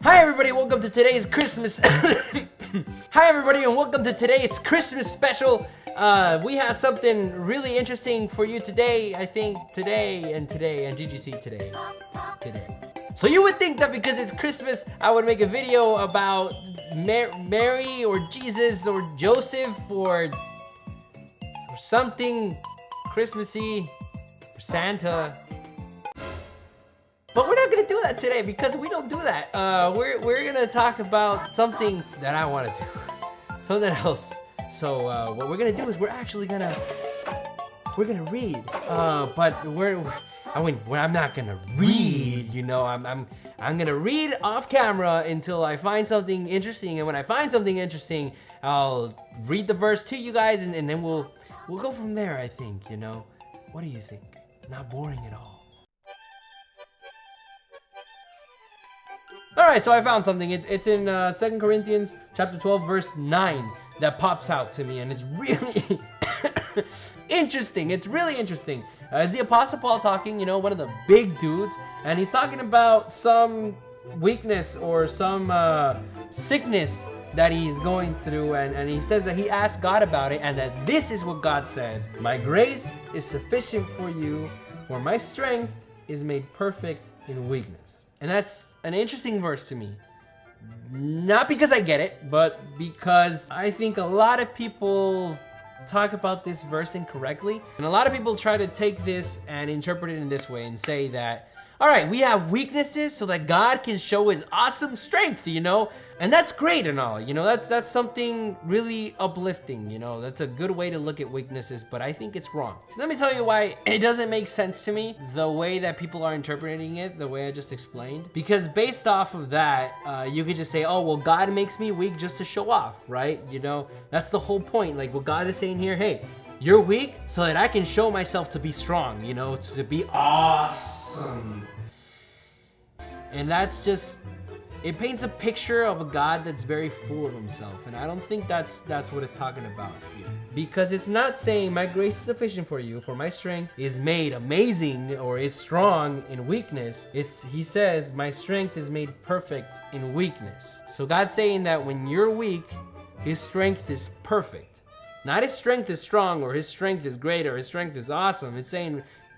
Hi everybody, welcome to today's Christmas. Hi everybody, and welcome to today's Christmas special. We have something really interesting for you today. I think today, and did you see today? So you would think that because it's Christmas, I would make a video about Mary or Jesus or Joseph or something Christmassy, or Santa. But we're not gonna do that today because we don't do that. We're gonna talk about something that I wanna do, something else. So what we're gonna do is we're gonna read. But I'm not gonna read. You know, I'm gonna read off camera until I find something interesting, and when I find something interesting, I'll read the verse to you guys, and then we'll go from there. I think. You know, what do you think? Not boring at all. All right, so I found something. It's in 2 Corinthians chapter 12, verse 9 that pops out to me, and it's really interesting. It's really interesting. It's the Apostle Paul talking, you know, one of the big dudes, and he's talking about some weakness or some sickness that he's going through, and he says that he asked God about it, and that this is what God said: "My grace is sufficient for you, for my strength is made perfect in weakness." And that's an interesting verse to me. Not because I get it, but because I think a lot of people talk about this verse incorrectly. And a lot of people try to take this and interpret it in this way and say that, all right, we have weaknesses so that God can show his awesome strength, you know? And that's great and all, you know, that's something really uplifting, you know? That's a good way to look at weaknesses, but I think it's wrong. So let me tell you why it doesn't make sense to me, the way that people are interpreting it, the way I just explained. Because based off of that, you could just say, oh, well, God makes me weak just to show off, right? You know, that's the whole point. Like what God is saying here, hey, you're weak so that I can show myself to be strong, you know, to be awesome. And that's just, it paints a picture of a God that's very full of himself. And I don't think that's what it's talking about here. Because it's not saying my grace is sufficient for you, for my strength is made amazing or is strong in weakness. He says my strength is made perfect in weakness. So God's saying that when you're weak, his strength is perfect. Not his strength is strong or his strength is great or his strength is awesome. It's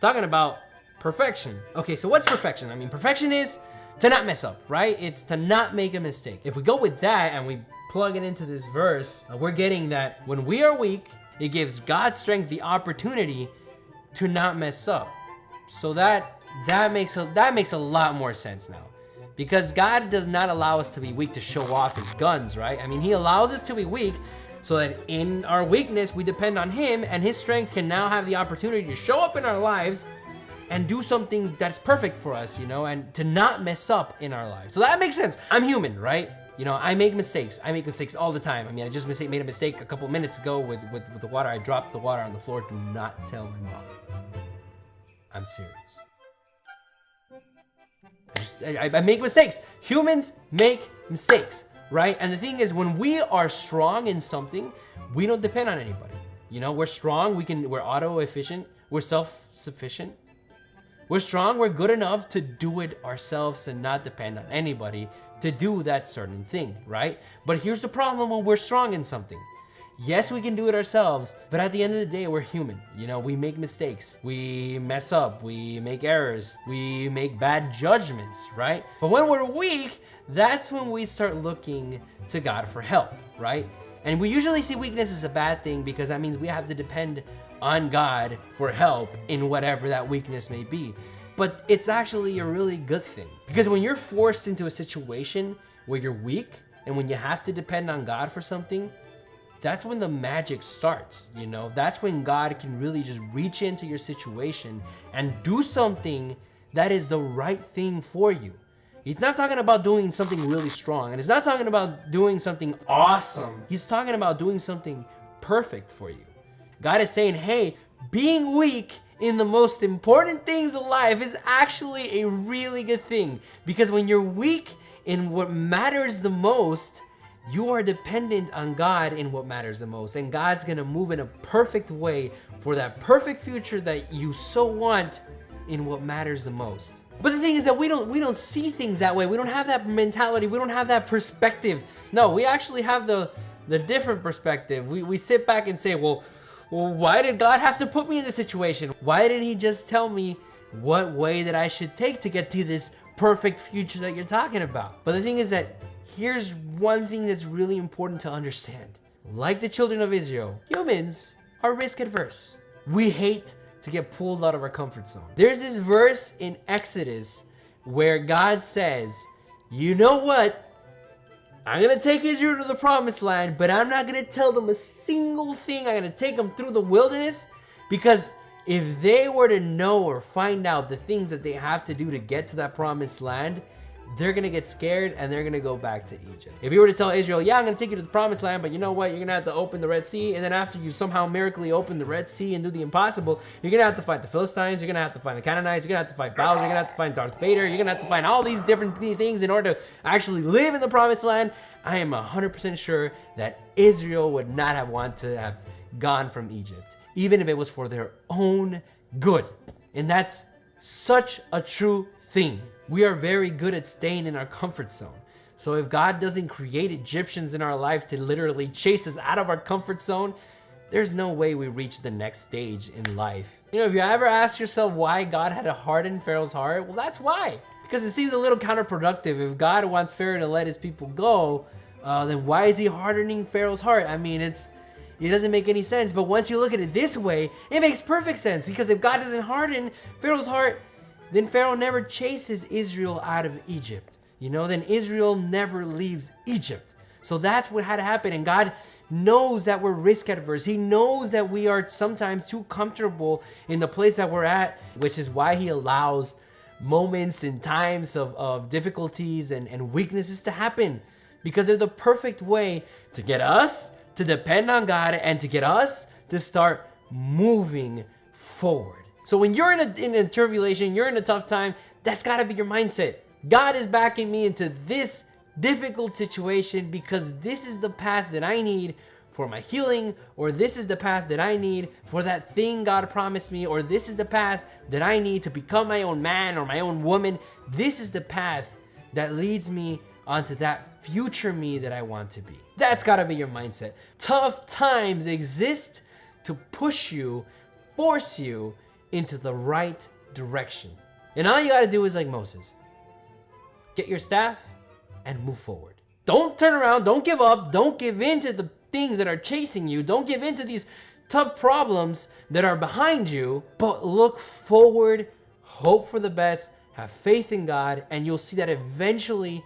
talking about perfection. Okay, so what's perfection? I mean, perfection is to not mess up, right? It's to not make a mistake. If we go with that and we plug it into this verse, we're getting that when we are weak, it gives God's strength the opportunity to not mess up. So that makes a lot more sense now. Because God does not allow us to be weak to show off his guns, right? I mean, he allows us to be weak so that in our weakness, we depend on him, and his strength can now have the opportunity to show up in our lives and do something that's perfect for us, you know, and to not mess up in our lives. So that makes sense. I'm human, right? You know, I make mistakes. I make mistakes all the time. I mean, I just made a mistake a couple minutes ago with the water. I dropped the water on the floor. Do not tell my mom. I'm serious. I make mistakes. Humans make mistakes, right? And the thing is, when we are strong in something, we don't depend on anybody. You know, we're strong. We're auto-efficient. We're self-sufficient. We're strong, we're good enough to do it ourselves and not depend on anybody to do that certain thing, right? But here's the problem when we're strong in something. Yes, we can do it ourselves, but at the end of the day, we're human. You know, we make mistakes, we mess up, we make errors, we make bad judgments, right? But when we're weak, that's when we start looking to God for help, right? And we usually see weakness as a bad thing because that means we have to depend on God for help in whatever that weakness may be. But it's actually a really good thing. Because when you're forced into a situation where you're weak and when you have to depend on God for something, that's when the magic starts, you know? That's when God can really just reach into your situation and do something that is the right thing for you. He's not talking about doing something really strong, and he's not talking about doing something awesome. He's talking about doing something perfect for you. God is saying, hey, being weak in the most important things of life is actually a really good thing. Because when you're weak in what matters the most, you are dependent on God in what matters the most. And God's gonna move in a perfect way for that perfect future that you so want in what matters the most. But the thing is that we don't see things that way. We don't have that mentality. We don't have that perspective. No, we actually have the different perspective. We sit back and say, well, why did God have to put me in this situation? Why didn't he just tell me what way that I should take to get to this perfect future that you're talking about? But the thing is that here's one thing that's really important to understand. Like the children of Israel, humans are risk adverse. We hate to get pulled out of our comfort zone. There's this verse in Exodus where God says, you know what? I'm gonna take Israel to the promised land, but I'm not gonna tell them a single thing. I'm gonna take them through the wilderness, because if they were to know or find out the things that they have to do to get to that promised land, they're gonna get scared and they're gonna go back to Egypt. If you were to tell Israel, yeah, I'm gonna take you to the promised land, but you know what? You're gonna have to open the Red Sea, and then after you somehow miraculously open the Red Sea and do the impossible, you're gonna have to fight the Philistines, you're gonna have to fight the Canaanites, you're gonna have to fight Bowser, you're gonna have to fight Darth Vader, you're gonna have to find all these different things in order to actually live in the promised land. I am 100% sure that Israel would not have wanted to have gone from Egypt, even if it was for their own good. And that's such a true thing. We are very good at staying in our comfort zone. So if God doesn't create Egyptians in our life to literally chase us out of our comfort zone, there's no way we reach the next stage in life. You know, if you ever ask yourself why God had to harden Pharaoh's heart, well, that's why. Because it seems a little counterproductive. If God wants Pharaoh to let his people go, then why is he hardening Pharaoh's heart? I mean, it doesn't make any sense. But once you look at it this way, it makes perfect sense. Because if God doesn't harden Pharaoh's heart, then Pharaoh never chases Israel out of Egypt. You know, then Israel never leaves Egypt. So that's what had to happen. And God knows that we're risk adverse. He knows that we are sometimes too comfortable in the place that we're at, which is why he allows moments and times of difficulties and weaknesses to happen. Because they're the perfect way to get us to depend on God and to get us to start moving forward. So when you're in a tribulation, you're in a tough time, that's gotta be your mindset. God is backing me into this difficult situation because this is the path that I need for my healing, or this is the path that I need for that thing God promised me, or this is the path that I need to become my own man or my own woman. This is the path that leads me onto that future me that I want to be. That's gotta be your mindset. Tough times exist to push you, force you into the right direction. And all you gotta do is like Moses. Get your staff and move forward. Don't turn around, don't give up, don't give in to the things that are chasing you, don't give in to these tough problems that are behind you, but look forward, hope for the best, have faith in God, and you'll see that eventually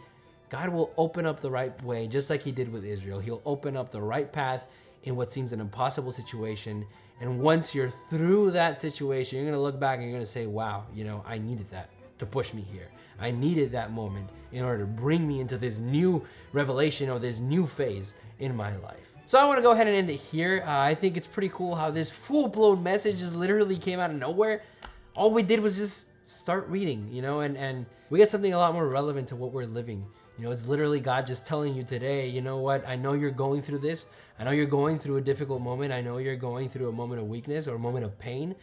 God will open up the right way, just like he did with Israel. He'll open up the right path in what seems an impossible situation. And once you're through that situation, you're gonna look back and you're gonna say, wow, you know, I needed that to push me here. I needed that moment in order to bring me into this new revelation or this new phase in my life. So I wanna go ahead and end it here. I think it's pretty cool how this full-blown message just literally came out of nowhere. All we did was just start reading, you know, and we get something a lot more relevant to what we're living. You know, it's literally God just telling you today, you know what, I know you're going through this. I know you're going through a difficult moment. I know you're going through a moment of weakness or a moment of pain.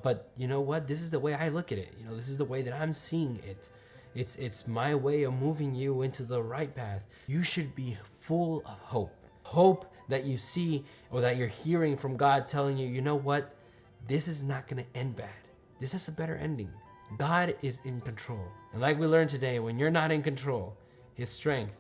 But you know what, this is the way I look at it. You know, this is the way that I'm seeing it. It's my way of moving you into the right path. You should be full of hope. Hope that you see or that you're hearing from God telling you, you know what, this is not gonna end bad. This has a better ending. God is in control. And like we learned today, when you're not in control, his strength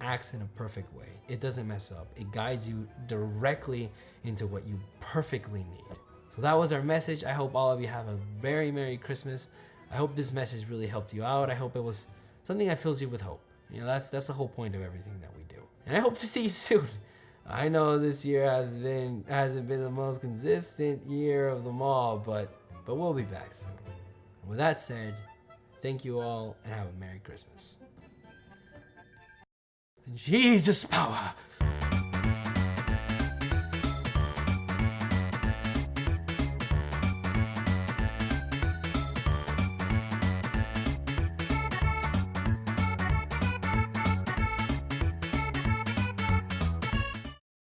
acts in a perfect way. It doesn't mess up. It guides you directly into what you perfectly need. So that was our message. I hope all of you have a very Merry Christmas. I hope this message really helped you out. I hope it was something that fills you with hope. You know, that's the whole point of everything that we do. And I hope to see you soon. I know this year hasn't been the most consistent year of them all, but we'll be back soon. And with that said, thank you all and have a Merry Christmas. Jesus power.